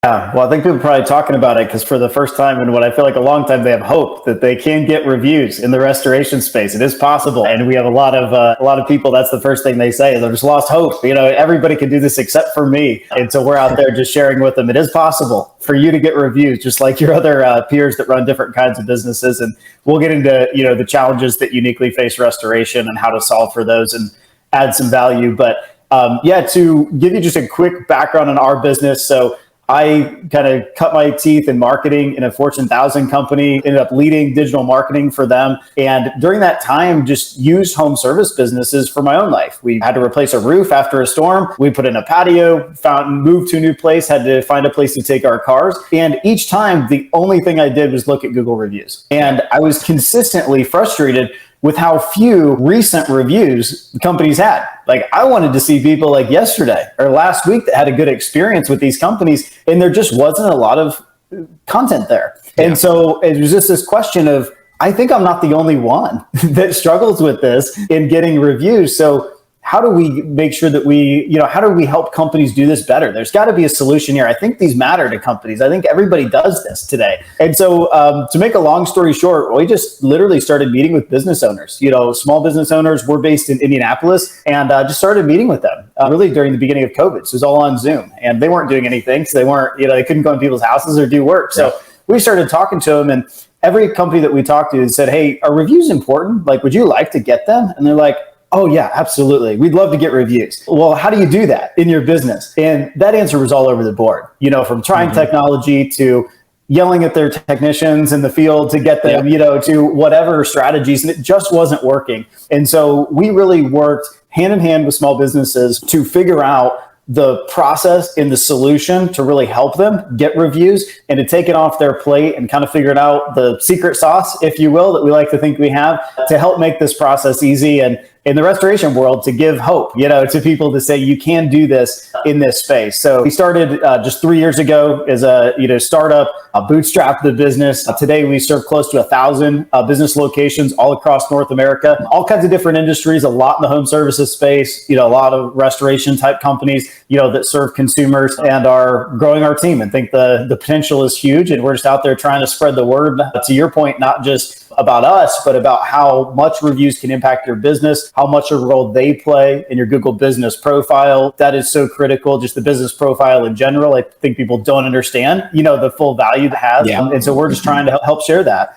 Yeah, well, I think people are probably talking about it because for the first time in what I feel like a long time, they have hope that they can get reviews in the restoration space. It is possible, and we have a lot of people. That's the first thing they say. They've just lost hope. Everybody can do this except for me, and so we're out there just sharing with them. It is possible for you to get reviews, just like your other peers that run different kinds of businesses. And we'll get into the challenges that uniquely face restoration and how to solve for those and add some value. But yeah, to give you just a quick background on our business, so I kind of cut my teeth in marketing in a Fortune 1000 company, ended up leading digital marketing for them. And during that time, just used home service businesses for my own life. We had to replace a roof after a storm. We put in a patio, moved to a new place, had to find a place to take our cars. And each time, the only thing I did was look at Google reviews. And I was consistently frustrated with how few recent reviews companies had. Like, I wanted to see people like yesterday or last week that had a good experience with these companies, and there just wasn't a lot of content there. Yeah. And so it was just this question of, I think I'm not the only one that struggles with this in getting reviews. So how do we make sure that how do we help companies do this better? There's got to be a solution here. I think these matter to companies. I think everybody does this today. And so to make a long story short, we just literally started meeting with business owners, small business owners. We're based in Indianapolis, and just started meeting with them really during the beginning of COVID. So it was all on Zoom, and they weren't doing anything. So they couldn't go in people's houses or do work. So we started talking to them, and every company that we talked to said, hey, are reviews important? Like, would you like to get them? And they're like, oh yeah, absolutely. We'd love to get reviews. Well, how do you do that in your business? And that answer was all over the board, from trying technology to yelling at their technicians in the field to get them, to whatever strategies, and it just wasn't working. And so we really worked hand in hand with small businesses to figure out the process and the solution to really help them get reviews and to take it off their plate and kind of figure out the secret sauce, if you will, that we like to think we have to help make this process easy. And in the restoration world, to give hope, to people to say you can do this in this space. So we started just 3 years ago as a startup, bootstrapped the business. Today we serve close to 1,000 business locations all across North America, all kinds of different industries, a lot in the home services space, a lot of restoration type companies, that serve consumers, and are growing our team and think the potential is huge. And we're just out there trying to spread the word, to your point, not just about us, but about how much reviews can impact your business, how much a role they play in your Google business profile. That is so critical, just the business profile in general. I think people don't understand, the full value it has. Yeah. And so we're just trying to help share that.